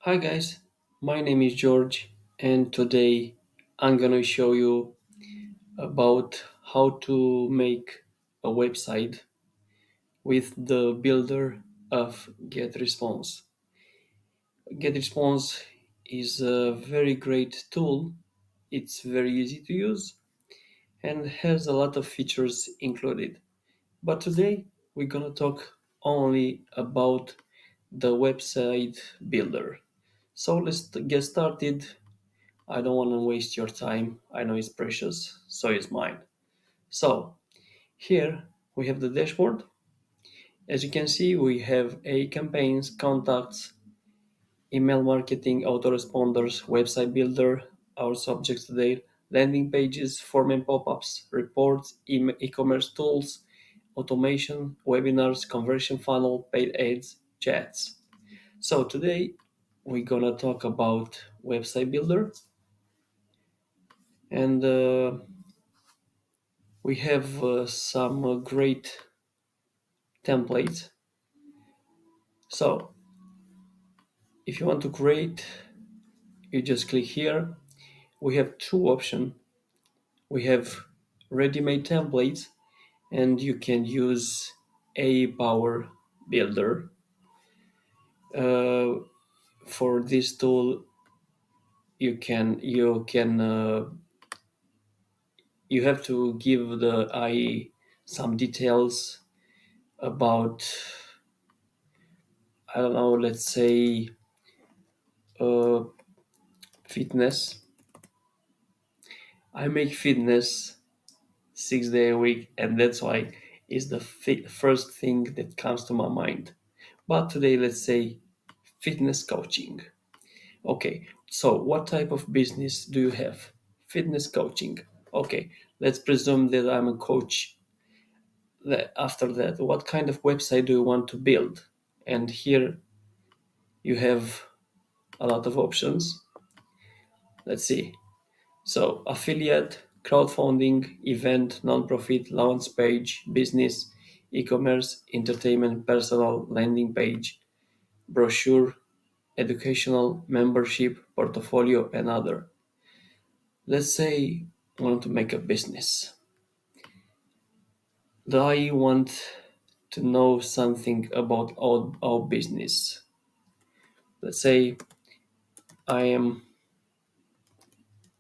Hi guys, my name is George, and today I'm gonna show you about how to make a website with the builder of Getresponse. Getresponse is a very great tool. It's very easy to use and has a lot of features included. But today we're gonna talk only about the website builder. So let's get started. I don't want to waste your time. I know it's precious, so is mine. So, here we have the dashboard. As you can see, we have a campaigns, contacts, email marketing, autoresponders, website builder, our subjects today, landing pages, form and pop-ups, reports, e-commerce tools, automation, webinars, conversion funnel, paid ads, chats. So today we're gonna talk about website builder and we have some great templates. So if you want to create, you just click here. We have two options. We have ready-made templates, and you can use a power builder. Uh, for this tool, you have to give the IE some details about, I don't know, let's say uh, fitness. I make fitness 6 day a week, and that's why is the first thing that comes to my mind. But today, let's say fitness coaching. Okay, so what type of business do you have? Fitness coaching. Okay, let's presume that I'm a coach. After that, what kind of website do you want to build? And here you have a lot of options. Let's see. So, affiliate, crowdfunding, event, nonprofit, launch page, business, e commerce, entertainment, personal, landing page, brochure, educational, membership, portfolio, and other. Let's say I want to make a business. Do I want to know something about our business? Let's say I am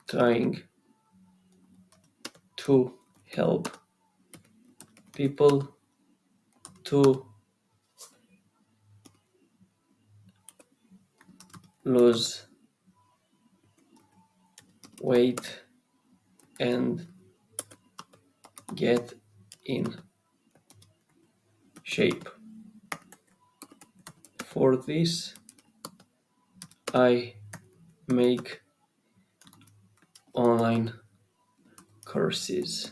trying to help people to lose weight and get in shape. For this, I make online courses.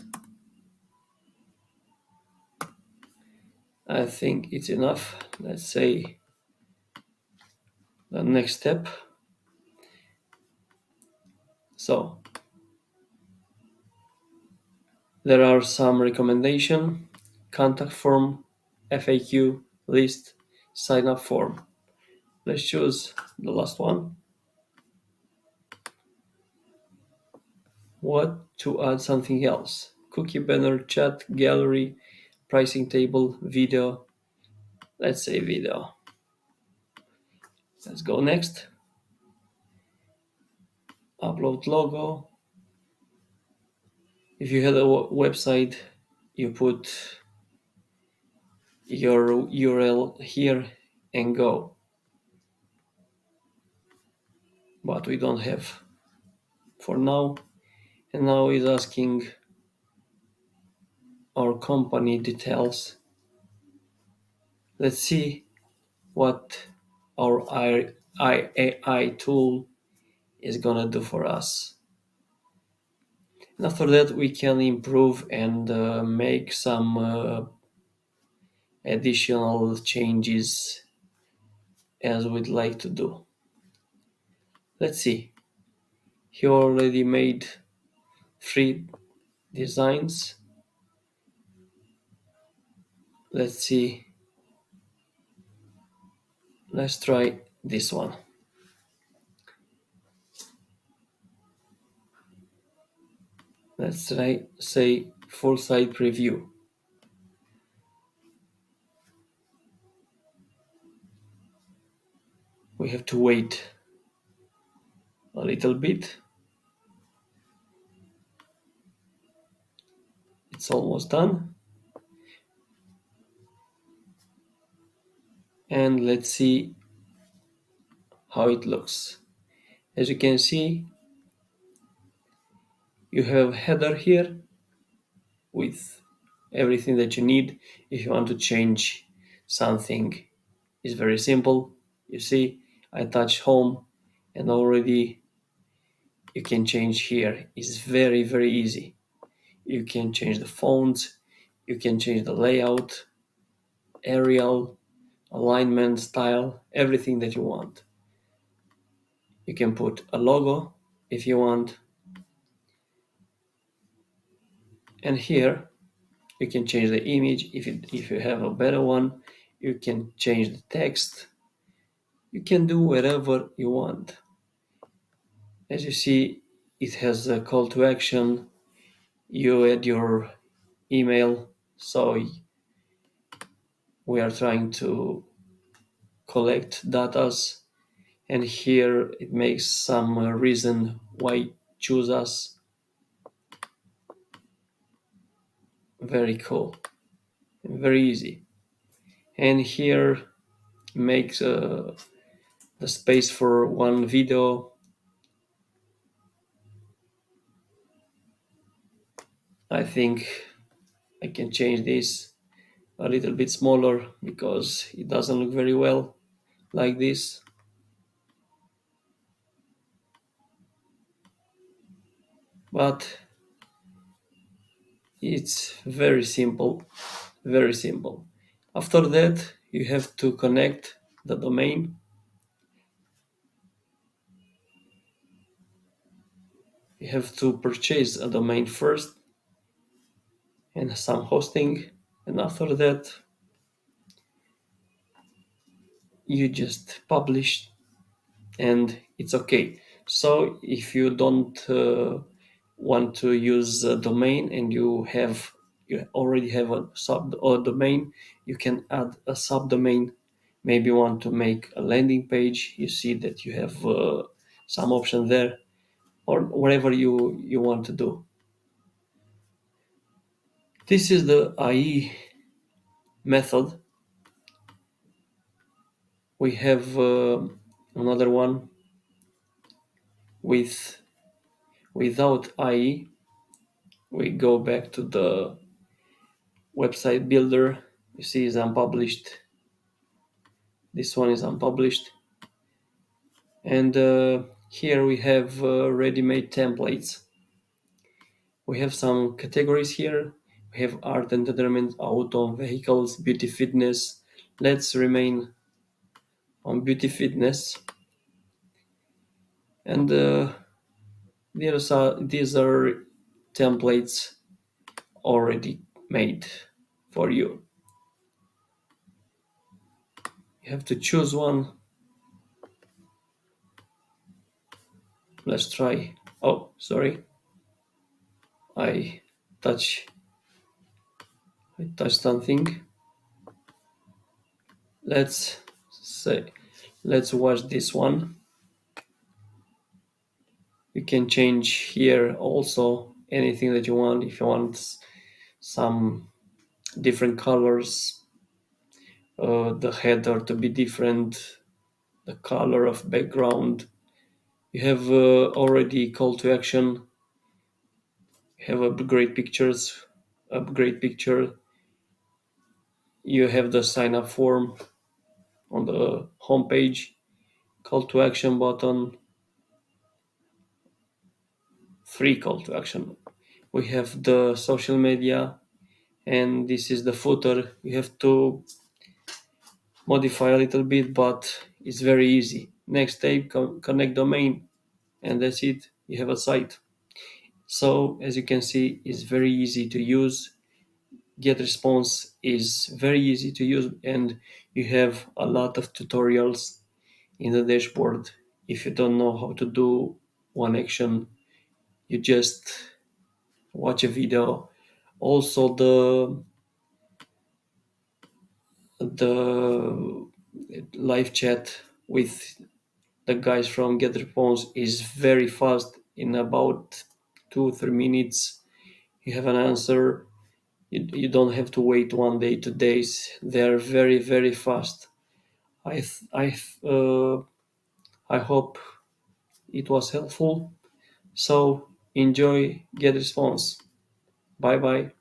I think it's enough. Let's say the next step. So there are some recommendation, contact form, FAQ, list, sign up form. Let's choose the last one. What to add something else? Cookie banner, chat, gallery, pricing table, video. Let's say video. Let's go next. Upload logo. If you had a website, you put your URL here and go. But we don't have for now. And now is asking our company details. Let's see what our AI tool is gonna do for us. And after that, we can improve and make some additional changes as we'd like to do. Let's see. He already made 3 designs. Let's see. Let's try this one. Let's try say full site preview. We have to wait a little bit. It's almost done. And let's see how it looks. As you can see, you have header here with everything that you need. If you want to change something, it's very simple. You see, I touch home and already you can change here. It's very, very easy. You can change the fonts, you can change the layout, Arial, alignment, style, everything that you want. You can put a logo if you want. And here you can change the image if you have a better one. You can change the text. You can do whatever you want. As you see, it has a call to action. You add your email. So we are trying to collect datas, and here it makes some reason why choose us. Very cool, very easy. And here makes the space for one video. I think I can change this a little bit smaller because it doesn't look very well like this. But it's very simple, very simple. After that, you have to connect the domain. You have to purchase a domain first and some hosting, and after that, you just publish and it's okay. So if you don't want to use a domain and you already have a sub or domain, you can add a subdomain. Maybe you want to make a landing page. You see that you have some option there, or whatever you want to do. This is the IE method. We have another one with without IE. We go back to the website builder. You see is unpublished. This one is unpublished. And here we have ready-made templates. We have some categories here. We have art, entertainment, auto, vehicles, beauty, fitness. Let's remain on beauty, fitness. And these are templates already made for you. You have to choose one. Let's try. Oh, sorry. I touch I touched something. Let's say let's watch this one. You can change here also anything that you want. If you want some different colors, the header to be different, the color of background. You have already call to action. You have upgrade pictures, upgrade picture. You have the sign up form on the home page, call to action button, free call to action. We have the social media, and this is the footer. You have to modify a little bit, but it's very easy. Next step, connect domain, and that's it. You have a site. So as you can see, it's very easy to use. Getresponse is very easy to use, and you have a lot of tutorials in the dashboard. If you don't know how to do one action, you just watch a video. Also, the live chat with the guys from Getresponse is very fast. In about 2 3 minutes, you have an answer. You don't have to wait 1 day, 2 days. They are very very fast. I th- I th- I hope it was helpful. So enjoy Get Response. Bye bye.